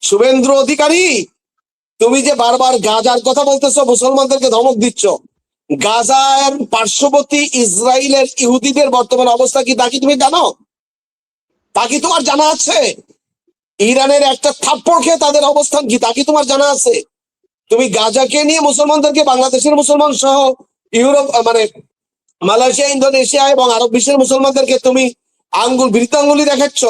শুভেন্দু অধিকারী, তুমি যে বারবার গাজার কথা বলতেছো, মুসলমানদেরকে ধমক দিচ্ছ, গাজার পার্শ্ববর্তী ইসরায়েলের ইহুদিদের বর্তমান অবস্থা কি তা কি তুমি জানো? তা কি তোমার জানা আছে? ইরানের একটা থাপ্পড় খেয়ে তাদের অবস্থান কি তা কি তোমার জানা আছে? তুমি গাজাকে নিয়ে মুসলমানদেরকে, বাংলাদেশের মুসলমান সহ ইউরোপ মানে মালয়েশিয়া, ইন্দোনেশিয়া এবং আরব বিশ্বের মুসলমানদেরকে তুমি বৃত্তাঙ্গুলি দেখাচ্ছ।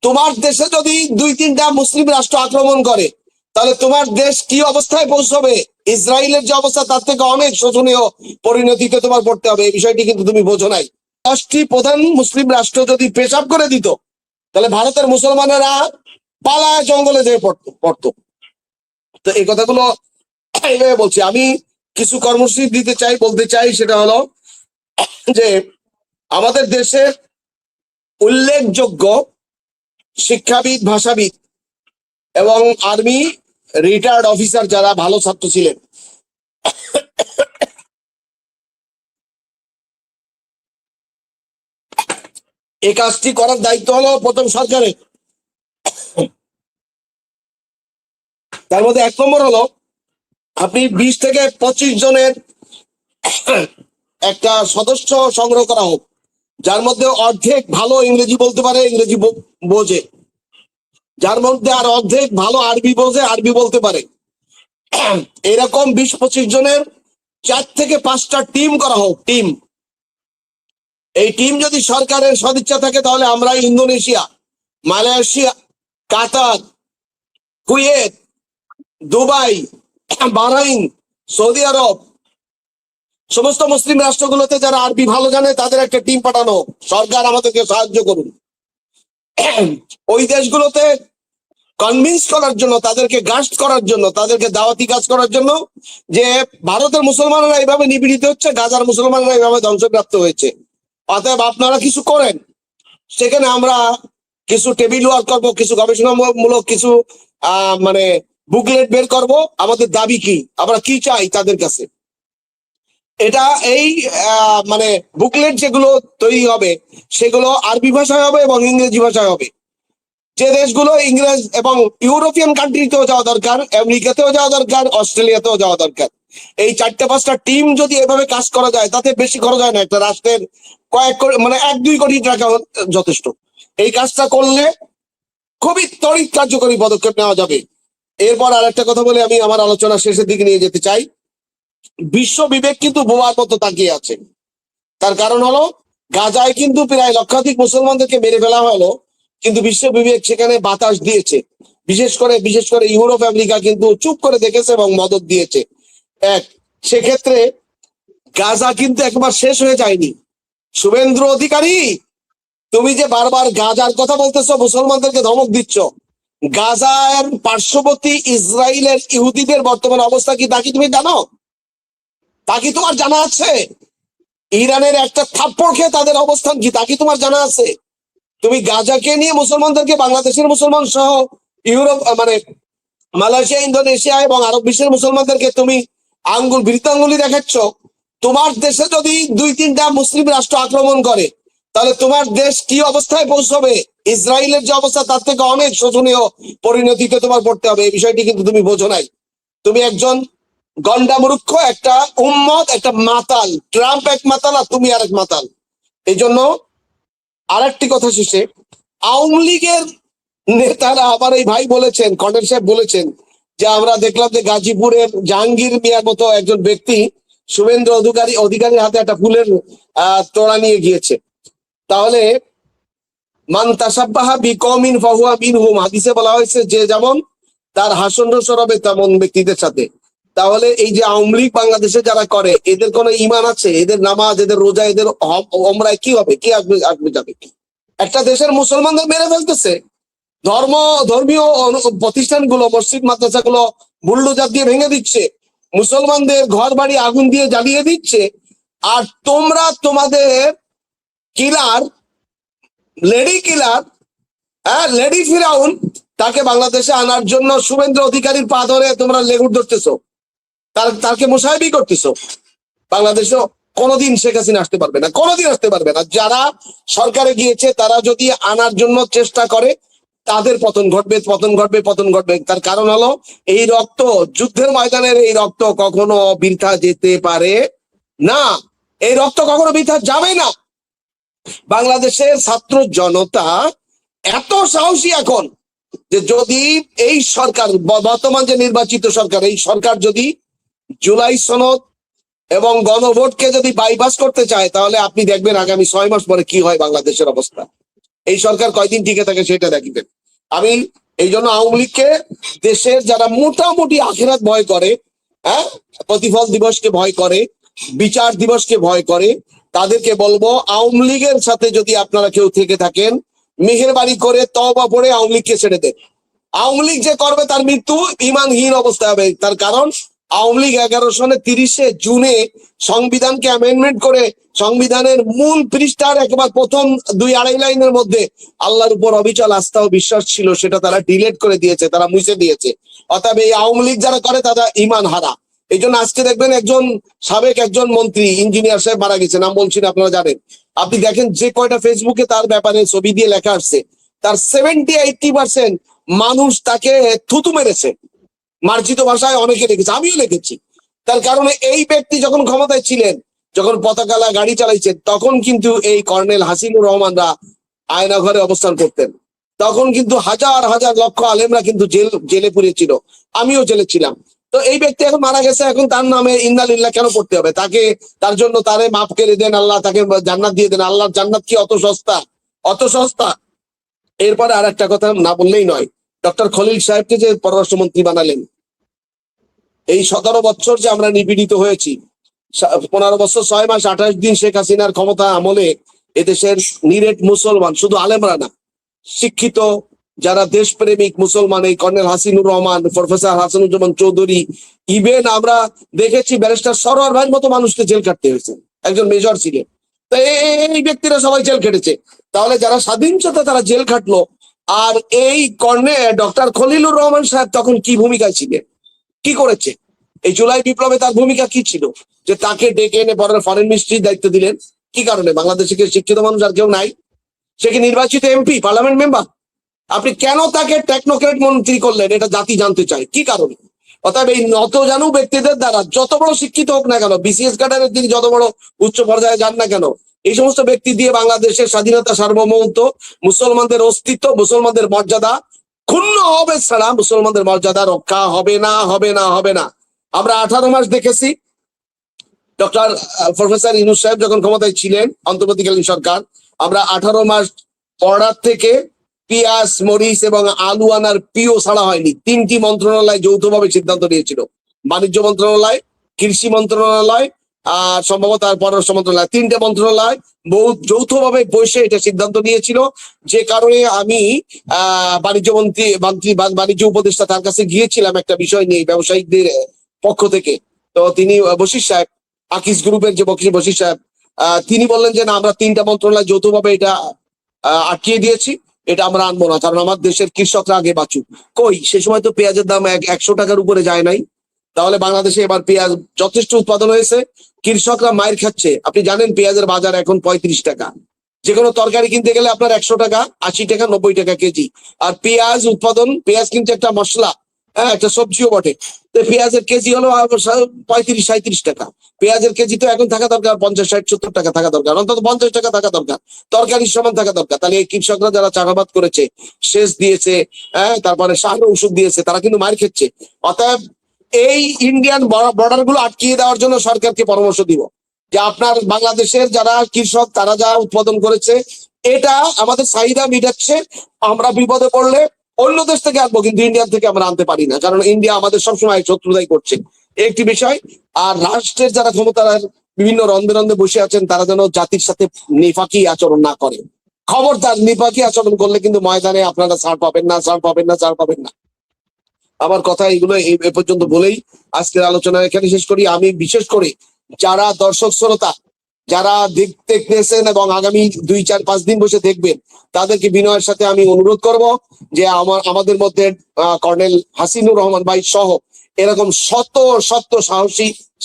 তোমার দেশে যদি 2-3টা মুসলিম রাষ্ট্র আক্রমণ করে, তাহলে তোমার দেশ কি অবস্থায় পৌঁছবে? ইসরায়েলের যে অবস্থা তার থেকে অনেক শোচনীয় পরিণতিতে তোমার পড়তে হবে। এই বিষয়টি কিন্তু তুমি বোঝো নাই। 10টি প্রধান মুসলিম রাষ্ট্র যদি পেশাব করে দিত, তাহলে ভারতের মুসলমানেরা পালায় জঙ্গলে যেয়ে পড়তো। তো এই কথাগুলো এইভাবে বলছি। আমি কিছু কর্মসূচি দিতে চাই, বলতে চাই, সেটা হলো যে আমাদের দেশের উল্লেখযোগ্য শিক্ষাবিদ, ভাষাবিদ এবং আর্মি রিটায়ার্ড অফিসার যারা ভালো ছাত্র ছিলেন, এই কাজটি করার দায়িত্ব হলো প্রথম সরকারের। তার মধ্যে 1 নম্বর হলো, আপনি 20 থেকে 25 জনের একটা সদস্য সংগ্রহ করা হোক, যার মধ্যে অর্ধেক ভালো ইংরেজি বলতে পারে, ইংরেজি বোঝে, যার মধ্যে আর অর্ধেক ভালো আরবি বোঝে, আরবি বলতে পারে। এরকম 20-25 জনের 4 থেকে 5টা টিম করা হোক। টিম, এই টিম যদি সরকারের সদিচ্ছা থাকে, তাহলে আমরা ইন্দোনেশিয়া, মালয়েশিয়া, কাতার, কুয়েত, দুবাই, বাহরাইন, সৌদি আরব, সমস্ত মুসলিম রাষ্ট্রগুলোতে যারা আরবি ভালো জানে তাদের একটা টিম পাঠানো। সরকার আমাদেরকে সাহায্য করুন ওই দেশগুলোতে কনভিন্স করার জন্য, তাদেরকে গাস্ট করার জন্য, তাদেরকে দাওয়াতি কাজ করার জন্য, যে ভারতের মুসলমানরা এইভাবে নিপীড়িত হচ্ছে, গাজার মুসলমানরা এইভাবে ধ্বংসপ্রাপ্ত হয়েছে, অতএব আপনারা কিছু করেন। সেখানে আমরা কিছু টেবিল ওয়ার্ক করবো, কিছু গবেষণামূলক কিছু মানে বুকলেট বের করব, আমাদের দাবি কি, আমরা কি চাই তাদের কাছে। এটা এই মানে বুকলেট যেগুলো তৈরি হবে, সেগুলো আরবি ভাষায় হবে এবং ইংরেজি ভাষায় হবে। যে দেশগুলো ইংরেজ এবং ইউরোপিয়ান কান্ট্রিতেও যাওয়া দরকার, আমেরিকাতেও যাওয়া দরকার, অস্ট্রেলিয়াতেও যাওয়া দরকার। এই 4-5টা টিম যদি এভাবে কাজ করা যায়, তাতে বেশি খরচ হয় না। একটা রাষ্ট্রের মানে 1-2 কোটি টাকা যথেষ্ট। এই কাজটা করলে খুবই তড়িৎ কার্যকরী পদক্ষেপ নেওয়া যাবে। এরপর আর একটা কথা বলে আমি আমার আলোচনা শেষের দিকে নিয়ে যেতে চাই। বিশ্ব বিবেক কিন্তু বোমার মতো তাকিয়ে আছে। তার কারণ হলো, গাজায় কিন্তু প্রায় লক্ষাধিক মুসলমানদেরকে মেরে ফেলা হলো, কিন্তু বিশ্ব বিবেক সেখানে বাতাস দিয়েছে। বিশেষ করে ইউরোপ, আমেরিকা কিন্তু চুপ করে দেখেছে এবং মদত দিয়েছে। সেক্ষেত্রে গাজা কিন্তু একবার শেষ হয়ে যায়নি। শুভেন্দু অধিকারী, তুমি যে বারবার গাজার কথা বলতেছো, মুসলমানদেরকে ধমক দিচ্ছ, গাজার পার্শ্ববর্তী ইসরায়েলের ইহুদিদের বর্তমান অবস্থা কি তা কি তুমি জানো? তা কি তোমার জানা আছে? ইরানের একটা থাপ্পড় খেয়ে তাদের অবস্থান কি তা কি তোমার জানা আছে? তুমি গাজাকে নিয়ে মুসলমানদেরকে, বাংলাদেশের মুসলমান সহ ইউরোপ মানে মালয়েশিয়া, ইন্দোনেশিয়া এবং আরব বিশ্বের মুসলমানদেরকে তুমি বৃত্তাঙ্গুলি দেখাচ্ছ। তোমার দেশে যদি 2-3টা মুসলিম রাষ্ট্র আক্রমণ করে, তাহলে তোমার দেশ কি অবস্থায় পৌঁছবে? ইসরায়েলের যে অবস্থা তার থেকে অনেক শোচনীয় পরিণতিতে তোমার পড়তে হবে। এই বিষয়টি কিন্তু তুমি বোঝো নাই। তুমি একজন গন্ডামূর্খ, একটা উম্মত, একটা মাতাল। ট্রাম্প এক মাতাল আর তুমি আরেক মাতাল। এই জন্য আরেকটি কথা শেষে, আওয়ামী লীগের নেতারা আবার এই ভাই বলেছেন, কর্নেল সাহেব বলেছেন, যে আমরা দেখলাম যে গাজীপুরের জাহাঙ্গীর মিয়ার মতো একজন ব্যক্তি শুভেন্দু অধিকারীর হাতে একটা ফুলের তোড়া নিয়ে গিয়েছে। তাহলে মান তাসাব্বাহা বিকওমিন ফাহুয়া মিনহুম, হাদিসে বলা হয়েছে যে যেমন তার হাসন রসর হবে তেমন ব্যক্তিদের সাথে। তাহলে এই যে আওয়ামী লীগ বাংলাদেশে যারা করে, এদের কোনো ইমান আছে? এদের নামাজ, এদের রোজা, এদের ওমরায় কি হবে? কি আসবে যাবে? একটা দেশের মুসলমানদের মেরে ফেলতেছে, ধর্মীয় প্রতিষ্ঠানগুলো, মসজিদ মাদ্রাসাগুলো বুলডোজার দিয়ে ভেঙে দিচ্ছে, মুসলমানদের ঘর বাড়ি আগুন দিয়ে জ্বালিয়ে দিচ্ছে। আর তোমরা তোমাদের কিলার, লেডি ফিরাউন, তাকে বাংলাদেশে আনার জন্য শুভেন্দু অধিকারীর পা ধরে তোমরা লেগুর ধরতেছো, তাকে মুসাহিবি করতেছো। বাংলাদেশে কোনোদিন শেখ হাসিনা আসতে পারবে না, কোনোদিন আসতে পারবে না। যারা সরকারে গিয়েছে তারা যদি আনার জন্য চেষ্টা করে, তাদের পতন ঘটবে, পতন ঘটবে, পতন ঘটবে। তার কারণ হলো এই রক্ত, যুদ্ধের ময়দানের এই রক্ত কখনো বৃথা যেতে পারে না, এই রক্ত কখনো বৃথা যাবে না। বাংলাদেশের ছাত্র জনতা এত সাহসী এখন যে যদি এই সরকার, বর্তমান যে নির্বাচিত সরকার, এই সরকার যদি জুলাই সনদ এবং গণভোটকে যদি বাইপাস করতে চায়, তাহলে আপনি দেখবেন আগামী 6 মাস পরে কি হয় বাংলাদেশের অবস্থা। এই সরকার কয়দিন টিকে থাকে সেটা দেখবেন। আমি এই জন্য আওয়ামী লীগকে, দেশের যারা মোটামুটি আখিরাত ভয় করে, হ্যাঁ, প্রতিফল দিবসকে ভয় করে, বিচার দিবসকে ভয় করে, তাদেরকে বলবো আওয়ামী লীগের সাথে যদি আপনারা কেউ থেকে থাকেন, মেহেরবানি করে তওবা পড়ে আওয়ামী লীগকে ছেড়ে দেন। আওয়ামী লীগ যে করবে তার মৃত্যু ইমানহীন অবস্থা হবে। তার কারণ আওয়ামী লীগ 11 সনের 30শে জুনে সংবিধানকে অ্যামেন্ডমেন্ট করে সংবিধানের মূল পৃষ্ঠার একেবারে প্রথম 2-2.5 লাইনের মধ্যে আল্লাহর উপর অবিচল আস্থা ও বিশ্বাস ছিল, সেটা তারা ডিলিট করে দিয়েছে, তারা মুছে দিয়েছে। অতএব এই আওয়ামী লীগ যারা করে তারা ইমান হারা। এই জন্য আজকে দেখবেন সাবেক একজন মন্ত্রী, ইঞ্জিনিয়ার সাহেব মারা গেছে, নাম বলছি না, আপনারা জানেন। আপনি দেখেন যে কয়টা ফেসবুকে তার ব্যাপারে ছবি দিয়ে লেখা আসছে, তার 70-80% মানুষ তাকে থুতু মেরেছে, মার্জিত ভাষায় অনেকে লিখেছে, আমিও লিখেছি। তার কারণে এই ব্যক্তি যখন ক্ষমতায় ছিলেন, যখন পতাকালা গাড়ি চালাইছেন, তখন কিন্তু এই কর্নেল হাসিনুর রহমানরা আয়না ঘরে অবস্থান করতেন। তখন কিন্তু হাজার হাজার লক্ষ আলেমরা কিন্তু জেলে পুড়েছিল, আমিও জেলে ছিলাম। তো এই ব্যক্তি এখন মারা গেছে, এখন তার নামে ইন্নালিল্লাহ কেন পড়তে হবে? তাকে, তার জন্য তারে মাফ করে দেন আল্লাহ, তাকে জান্নাত দিয়ে দেন। আল্লাহর জান্নাত কি অত সস্তা? অত সস্তা? এরপরে আর একটা কথা না বললেই নয়, ডক্টর খলিল সাহেবকে যে পররাষ্ট্রমন্ত্রী বানালেন, এই 17 বছর যে আমরা নিপীড়িত হয়েছি, 15 বছর 6 মাস 28 দিন শেখ হাসিনার ক্ষমতা আমলে এদেশের নিরেট মুসলমান, শুধু আলেমরা না, শিক্ষিত যারা দেশপ্রেমিক মুসলমান, এই colonel Hasinur Rahman, professor Hasanuzzaman Chowdhury, even আমরা দেখেছি ব্যারিস্টার সরোয়ার ভাইয়ের মতো মানুষকে জেল কাটতে হয়েছে, একজন মেজর ছিলেন। তো এই ব্যক্তিরা সবাই জেল কেটেছে। তাহলে যারা স্বাধীনতা তারা জেল খাটলো, আর এই ডক্টর খলিলুর রহমান সাহেব তখন কি ভূমিকায় ছিলেন, কি করেছে? এই জুলাই বিপ্লবে তার ভূমিকা কি ছিল যে তাকে ডেকে এনে ফরেন মিনিস্ট্রির দায়িত্ব দিলেন? কি কারণে? বাংলাদেশে কি শিক্ষিত মানুষ আর কেউ নাই? সে কি নির্বাচিত এমপি, পার্লামেন্ট মেম্বার? আপনি কেন তাকে টেকনোক্রেট মন্ত্রী করলেন? এটা জাতি জানতে চায়, কি কারণে? অতএব এই নতজানু ব্যক্তিদের দ্বারা, যত বড় শিক্ষিত হোক না কেন, বিসিএস ক্যাডারের তিনি যত বড় উচ্চ পর্যায়ে যান না কেন, এই সমস্ত ব্যক্তি দিয়ে বাংলাদেশের স্বাধীনতা, সার্বভৌমত্ব, মুসলমানদের অস্তিত্ব, মুসলমানদের মর্যাদা ক্ষুণ্ণ হবে ছাড়া মুসলমানদের মর্যাদা রক্ষা হবে না, হবে না, হবে না। আমরা 18 মাস দেখেছি ডক্টর প্রফেসর ইউনূস সাহেব যখন ক্ষমতায় ছিলেন, অন্তর্বর্তীকালীন সরকার, আমরা 18 মাস বর্ডার থেকে পেঁয়াজ, মরিচ এবং আলু আনার পিও ছাড়া হয়নি। 3টি মন্ত্রণালয় যৌথভাবে সিদ্ধান্ত নিয়েছিল, বাণিজ্য মন্ত্রণালয়, কৃষি মন্ত্রণালয় আর সম্ভবত আর পররাষ্ট্র মন্ত্রণালয়, 3টে মন্ত্রণালয় যৌথভাবে বসে এটা সিদ্ধান্ত নিয়েছিল। যে কারণে আমি বাণিজ্য বাণিজ্য উপদেষ্টা তার কাছে গিয়েছিলাম একটা বিষয় নিয়ে, ব্যবসায়িকদের পক্ষ থেকে। তো তিনি বশির সাহেব, আকিস গ্রুপের যে বশির সাহেব, তিনি বললেন যে না, আমরা 3টা মন্ত্রণালয় যৌথভাবে এটা আটকিয়ে দিয়েছি, এটা আমরা আনবো না, কারণ আমার দেশের কৃষকরা আগে বাঁচুক। কই, সে সময় তো পেঁয়াজের দাম 100 টাকার উপরে যায় নাই। তাহলে বাংলাদেশে এবার পেঁয়াজ যথেষ্ট উৎপাদন হয়েছে, কৃষকরা মায়ের খাচ্ছে। আপনি জানেন পেঁয়াজের বাজার এখন 35 টাকা। যে কোনো তরকারি কিনতে গেলে আপনার 100 টাকা, 80 টাকা, 90 টাকা কেজি। আর পেঁয়াজ উৎপাদন, পেঁয়াজ কিন্তু একটা মশলা, হ্যাঁ, একটা সবজিও বটে। তো পেঁয়াজের কেজি হলো 35-37 টাকা। পেঁয়াজের কেজি তো এখন থাকা দরকার 50-60-70 টাকা থাকা দরকার, অন্তত 50 টাকা থাকা দরকার, তরকারির সমান থাকা দরকার। তাহলে এই কৃষকরা যারা চাষাবাদ করেছে, সেচ দিয়েছে, হ্যাঁ, তারপরে সার ওষুধ দিয়েছে, তারা কিন্তু মার খেচ্ছে। অতএব এই ইন্ডিয়ান বর্ডার গুলো আটকিয়ে দেওয়ার জন্য সরকারকে পরামর্শ দিব যে আপনার বাংলাদেশের যারা কৃষক, তারা যা উৎপাদন করেছে এটা আমাদের চাহিদা মিটাচ্ছে, আমরা বিপদে পড়লে অন্য দেশ থেকে আনবো, কিন্তু ইন্ডিয়ান থেকে আমরা আনতে পারি না, কারণ ইন্ডিয়া আমাদের সবসময় শত্রুতাই করছে, একটি বিষয়। আর রাষ্ট্রের যারা ক্ষমতার বিভিন্ন রন্ধে রন্ধে বসে আছেন, তারা যেন জাতির সাথে নিফাকি আচরণ না করে। খবরদার, নিফাকি আচরণ করলে কিন্তু ময়দানে আপনারা ছাড় পাবেন না, ছাড় পাবেন না, ছাড় পাবেন না। আমার কথা এগুলো এই পর্যন্ত বলেই আজকের আলোচনা এখানে শেষ করি। আমি বিশেষ করে যারা দর্শক শ্রোতা, যারা দেখতেছেন এবং আগামী 2-4-5 দিন বসে দেখবেন, তাদেরকে বিনয়ের সাথে আমি অনুরোধ করব যে আমাদের মধ্যে কর্নেল হাসিনুর রহমান ভাই সহ এরকম শত শত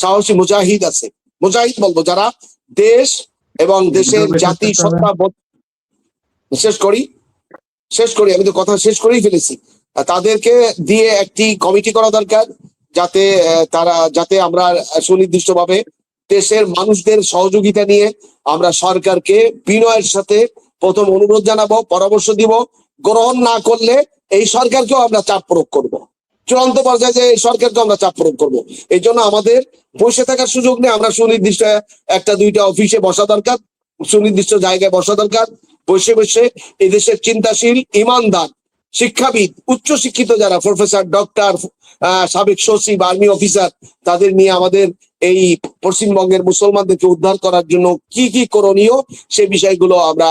সাহসী মুজাহিদ আছে, মুজাহিদ বলবো, যারা দেশ এবং দেশের জাতি সত্তা, বিশেষ করি শেষ করি, আমি তো কথা শেষ করেই ফেলেছি। তাদেরকে দিয়ে একটি কমিটি করা দরকার, যাতে আমরা সুনির্দিষ্টভাবে দেশের মানুষদের সহযোগিতা নিয়ে আমরা সরকারকে বিনয়ের সাথে প্রথম অনুরোধ জানাবো, পরামর্শ দিব। গ্রহণ না করলে এই সরকারকেও আমরা চাপ প্রয়োগ করব, চূড়ান্ত পর্যায়ে যে এই সরকারকে আমরা চাপ প্রয়োগ করবো। এই জন্য আমাদের বসে থাকার সুযোগ নেই, আমরা সুনির্দিষ্ট একটা দুইটা অফিসে বসা দরকার, সুনির্দিষ্ট জায়গায় বসা দরকার। বসে বসে এই দেশের চিন্তাশীল, ইমানদার, শিক্ষাবিদ, উচ্চ শিক্ষিত যারা প্রফেসর, ডক্টর, সাবেক সচিব, আর্মি অফিসার, তাদের নিয়ে আমাদের এই পশ্চিমবঙ্গের মুসলমানদেরকে উদ্ধার করার জন্য কি কি করণীয় সে বিষয়গুলো আমরা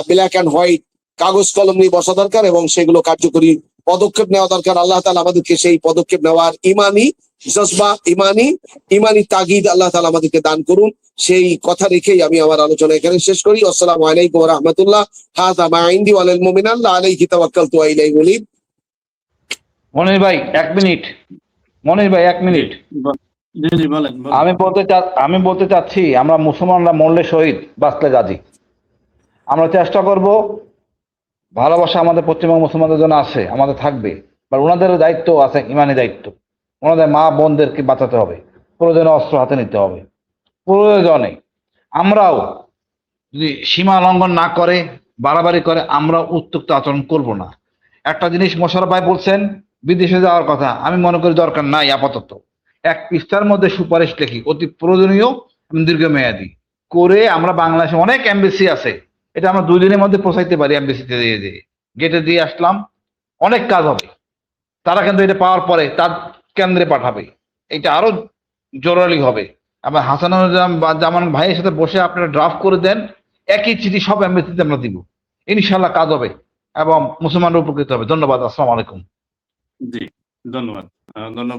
ব্ল্যাক অ্যান্ড হোয়াইট কাগজ কলম নিয়ে বসা দরকার এবং সেগুলো কার্যকরী পদক্ষেপ নেওয়া দরকার। আল্লাহ তাআলা আমাদেরকে সেই পদক্ষেপ নেওয়ার ইমানি জজবা, ইমানি তাগিদ আল্লাহ তাআলা আমাদেরকে দান করুন। সেই কথা রেখেই আমি আমার আলোচনা এখানে শেষ করি। আসসালামু আলাইকুম ওয়া রাহমাতুল্লাহ। হাযা মা ইনদি ওয়া লিল মুমিনিন আলাইহি তাওয়াক্কালতু ওয়া ইলাইহি উনীব। মনির ভাই 1 মিনিট, মনির ভাই 1 মিনিট। আমি বলতে চাচ্ছি আমরা মুসলমানরা মরলে শহীদ, বাঁচলে গাজী। আমরা চেষ্টা করব, ভালোবাসা আমাদের পশ্চিমবঙ্গ মুসলমানদের জন্য আছে, আমাদের থাকবে, বা ওনাদের দায়িত্ব আছে, ইমানি দায়িত্ব। ওনাদের মা বোনদেরকে বাঁচাতে হবে, প্রয়োজনে অস্ত্র হাতে নিতে হবে, প্রয়োজনে আমরাও যদি সীমা লঙ্ঘন না করে, বাড়াবাড়ি করে, আমরা উত্তক্ত আচরণ করব না। একটা জিনিস মোশাররফ ভাই বলছেন বিদেশে যাওয়ার কথা, আমি মনে করি দরকার নাই আপাতত। 1 পৃষ্ঠার মধ্যে সুপারিশ লিখি, অতি প্রয়োজনীয় এবং দীর্ঘমেয়াদী করে। আমরা বাংলাদেশে অনেক এমবেসি আছে, এটা আমরা 2 দিনের মধ্যে পৌঁছাইতে পারি। এমবেসিতে দিয়ে গেটে দিয়ে আসলাম, অনেক কাজ হবে। তারা কিন্তু এটা পাওয়ার পরে তার কেন্দ্রে পাঠাবে, এটা আরো জরুরি হবে। আবার হাসানুজ্জামান ভাইয়ের সাথে বসে আপনারা ড্রাফট করে দেন, একই চিঠি সব এমবেসিতে আমরা দিব, ইনশাল্লাহ কাজ হবে এবং মুসলমানরা উপকৃত হবে। ধন্যবাদ। আসসালামু আলাইকুম। জি, ধন্যবাদ।